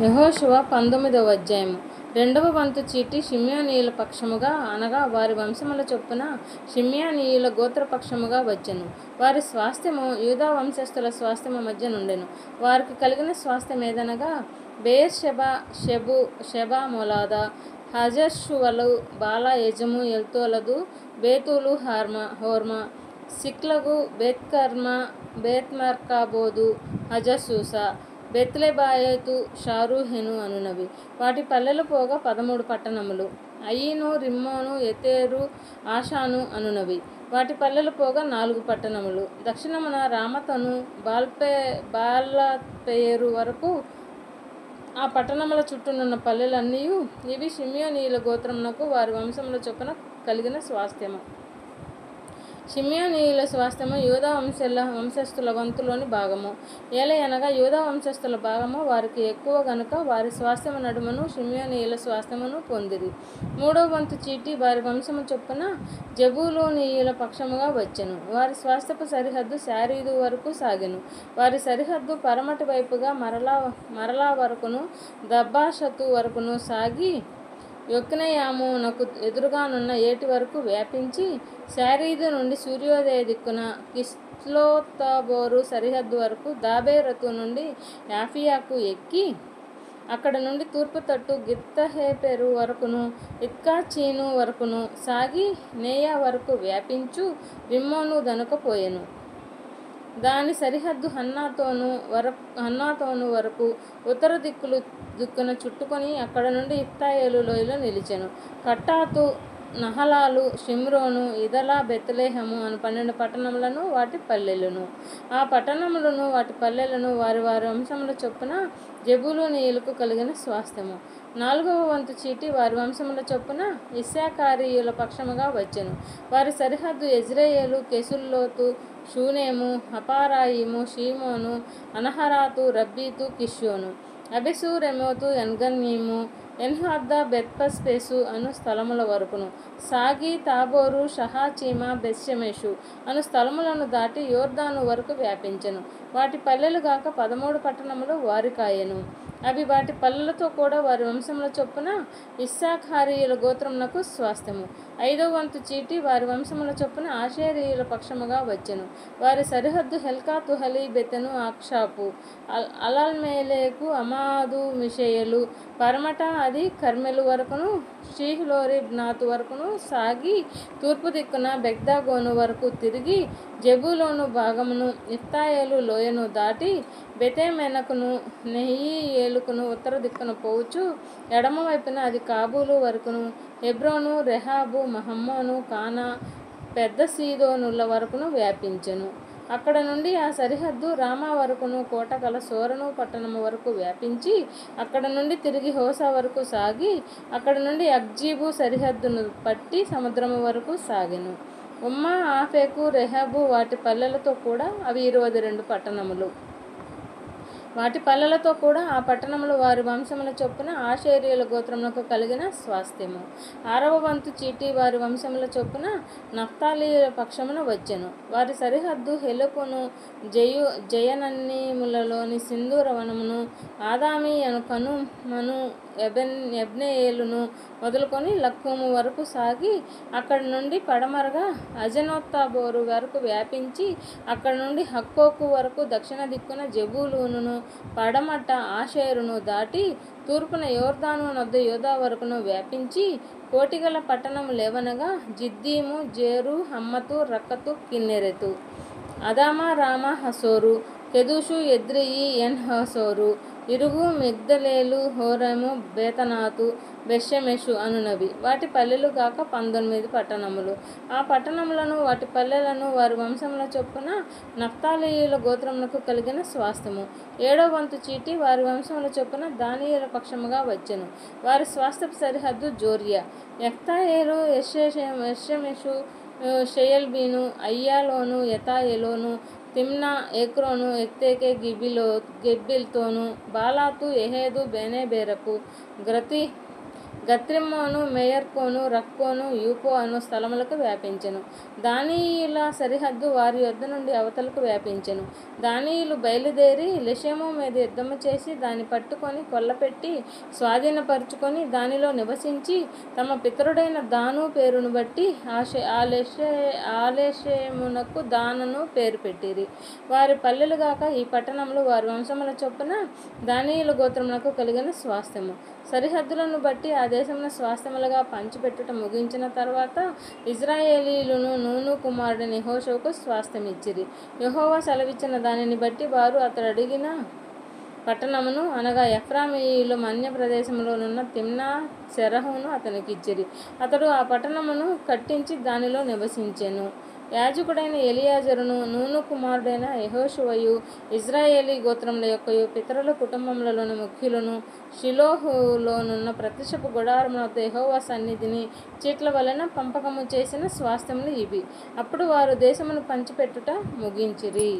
యెహోషువ 19వ అధ్యాయము. రెండవ వంతు చీటి షిమ్యోనీయుల పక్షముగా అనగా వారి వంశముల చొప్పున షిమ్యోనీయుల గోత్రపక్షముగా వచ్చెను. వారి స్వాస్థ్యము యూదా వంశస్థుల స్వాస్థ్యము మధ్య నుండెను. వారికి కలిగిన స్వాస్థ్యమేదనగా బెయేర్షెబా, షెబా, మొలాదా, హజర్షువలు, బాలా, యజము, ఎల్తోలదు, బేతులు, హోర్మా, సిక్లగు, బేత్కర్మ, బేత్మర్కాబోదు, హజసూసా, బెత్లెబాయోతు, షారూహెను అనునవి. వాటి పల్లెలు పోగా 13 పట్టణములు. అయీను, రిమ్మోను, ఎతేరు, ఆషాను అనునవి. వాటి పల్లెలు పోగా 4 పట్టణములు. దక్షిణమున రామతను బాల్పేరు వరకు ఆ పట్టణముల చుట్టూనున్న పల్లెలన్నీయు. ఇవి షిమ్యోనీయుల గోత్రమునకు వారి వంశముల చొప్పున కలిగిన స్వాస్థ్యము. షిమ్యోనీయుల స్వాస్థ్యము యూదా వంశస్థుల వంతులోని భాగము. ఏలయనగా యూదా వంశస్థుల భాగము వారికి ఎక్కువ గనుక వారి స్వాస్థ్యము నడుమను షిమ్యోనీయుల స్వాస్థ్యమును పొందిరి. మూడవ వంతు చీటి వారి వంశము చొప్పున జెబూలూనీయుల పక్షముగా వచ్చెను. వారి స్వాస్థ్యపు సరిహద్దు శారీదు వరకు సాగెను. వారి సరిహద్దు పరమటి వైపుగా మరలా వరకును దబ్బాషతు వరకును సాగి యొక్నెయామునకు ఎదురుగానున్న ఏటి వరకు వ్యాపించి శారీదు నుండి సూర్యోదయ దిక్కున కిస్లోత్తాబోరు సరిహద్దు వరకు దాబెరతు నుండి యాఫియాకు ఎక్కి అక్కడ నుండి తూర్పు తట్టు గిత్తహేపెరు వరకును ఇత్కాచీను వరకును సాగి నేయా వరకు వ్యాపించు రిమ్మోను దనుక పోయెను. దాని సరిహద్దు హన్నాతోను వరకు ఉత్తర దిక్కున చుట్టుకొని అక్కడ నుండి ఇప్తాయేలు లోయలో నిలిచెను. కట్టాతు, నహలాలు, షిమ్రోను, ఇదలా, బెత్లెహేము అను 12 పట్టణములను వాటి పల్లెలను. ఆ పట్టణములను వాటి పల్లెలను వారి వారి వంశముల చొప్పున జెబూలూనీయులకు కలిగిన స్వాస్థ్యము. 4వ వంతు చీటి వారి వంశముల చొప్పున ఇశ్శాఖారీయుల పక్షముగా వచ్చెను. వారి సరిహద్దు యెజ్రెయేలు, కెసుల్లోతు, షూనేము, హపారాయిము, షీమోను, అనహరాతు, రబ్బీతు, కిష్యోను, అబెసు, రెమోతు, ఎన్గన్నీము, ఎన్హద్దా, బెత్పస్పేసు అను స్థలముల వరకును సాగి తాబోరు, షహాచీమ, బెత్షెమెషు అను స్థలములను దాటి యోర్దాను వరకు వ్యాపించెను. వాటి పల్లెలు గాక 13 పట్టణములు వారికాయెను. అవి వాటి పల్లెలతో కూడా వారి వంశముల చొప్పున ఇశ్శాఖారీయుల గోత్రమునకు స్వాస్థ్యము. 5వ వంతు చీటి వారి వంశముల చొప్పున ఆషేరీయుల పక్షముగా వచ్చెను. వారి సరిహద్దు హెల్కాతుహలి, బెతెను, అక్షాపు, అలల్మేలెకు, అమాదు, మిషేయలు, పరమట అది కర్మెలు వరకును షీహ్లోరిబ్నాతు వరకును సాగి తూర్పు దిక్కున బెగ్దాగోను వరకు తిరిగి జెబూలూను భాగమును ఇప్తాయేలు లోయను దాటి బెతేమెనకును నెహీయేలుకును ఉత్తర దిక్కున పోవచ్చు ఎడమ వైపున అది కాబూలు వరకును హెబ్రోను, రెహాబు, హమ్మోను, కానా, పెద్ద సీదోనుల వరకును వ్యాపించెను. అక్కడ నుండి ఆ సరిహద్దు రామా వరకును కోటగల సోరను పట్టణము వరకు వ్యాపించి అక్కడ నుండి తిరిగి హోసా వరకు సాగి అక్కడ నుండి అక్జీబు సరిహద్దును పట్టి సముద్రము వరకు సాగెను. ఉమ్మా, ఆఫెకు, రెహబు వాటి పల్లెలతో కూడా అవి 22 పట్టణములు. వాటి పల్లెలతో కూడా ఆ పట్టణములు వారి వంశముల చొప్పున ఆషేరీయుల గోత్రములకు కలిగిన స్వాస్థ్యము. 6వ వంతు చీటి వారి వంశముల చొప్పున నఫ్తాలీయుల పక్షమున వచ్చెను. వారి సరిహద్దు హెలెకును, జయనన్నీములలోని సింధూర వనమును, ఆదామి అను కనుమను, యబ్నెయేలును మొదలుకొని లక్కూము వరకు సాగి అక్కడి నుండి పడమరగా అజనోత్తాబోరు వరకు వ్యాపించి అక్కడ నుండి హక్కోకు వరకు దక్షిణ దిక్కున జెబూలూనును పడమట ఆషేరును దాటి తూర్పున యోర్దాను నొద్ద యూదా వరకును వ్యాపించి కోటిగల పట్టణములేవనగా జిద్దీము, జేరు, హమ్మతు, రక్కతు, కిన్నెరెతు, అదామా, రామా, హసోరు, కెదూషు, ఎద్రెయి, ఎన్‌హాసోరు, ఇరుగు, మిగ్దలేలు, హోరెము, బేతనాతు, బెత్షెమెషు అనునవి. వాటి పల్లెలు గాక 19 పట్టణములు. ఆ పట్టణములను వాటి పల్లెలను వారి వంశముల చొప్పున నఫ్తాలీయుల గోత్రమునకు కలిగిన స్వాస్థ్యము. 7వ వంతు చీటి వారి వంశముల చొప్పున దానీయుల పక్షముగా వచ్చెను. వారి స్వాస్థ్యపు సరిహద్దు జోర్యా, ఎక్తాయేలు, యెషెమెషు, షెయల్బీను, అయ్యాలోను, ఎతాయేలోను, తిమ్నా, ఏక్రోను, ఎత్తెకే, గిబ్బిల్తోను, బాలాతు, యెహేదు, బెనేబెరకు, గత్రిమ్మోను, మేయర్కోను, రక్కోను, యూపో అను స్థలములకు వ్యాపించెను. దానియుల సరిహద్దు వారి యొద్ద నుండి అవతలకు వ్యాపించెను. దానియులు బయలుదేరి లెషెము మీద యుద్ధము చేసి దాన్ని పట్టుకొని కొల్లపెట్టి స్వాధీనపరుచుకొని దానిలో నివసించి తమ పితరుడైన దాను పేరును బట్టి ఆలెషెమునకు దానను పేరు పెట్టిరి. వారి పల్లెలు గాక ఈ పట్టణములు వారి వంశముల చొప్పున దానియేలు గోత్రములకు కలిగిన స్వాస్థ్యము. సరిహద్దులను బట్టి ఆ దేశమున స్వాస్థ్యములుగా పంచిపెట్టుట ముగించిన తర్వాత ఇజ్రాయేలీయులను నూను కుమారుడైన యెహోషువకు స్వాస్థ్యమిచ్చిరి. యెహోవా సెలవిచ్చిన దానిని బట్టి వారు అతడు అడిగిన పట్టణమును అనగా ఎఫ్రాయిమీయుల మన్య ప్రదేశంలోనున్న తిమ్నా సెరహును అతనికిచ్చిరి. అతడు ఆ పట్టణమును కట్టించి దానిలో నివసించెను. యాజకుడైన ఎలియాజరును, నూను కుమారుడైన యెహోషువయు, ఇజ్రాయేలీ గోత్రముల యొక్కయు పితరుల కుటుంబములలోని ముఖ్యులను షిలోహులోనున్న ప్రత్యక్షపు గుడారమున వద్ద యెహోవా సన్నిధిని చీట్ల వలన పంపకము చేసిన స్వాస్థ్యములు ఇవి. అప్పుడు వారు దేశమును పంచిపెట్టుట ముగించిరి.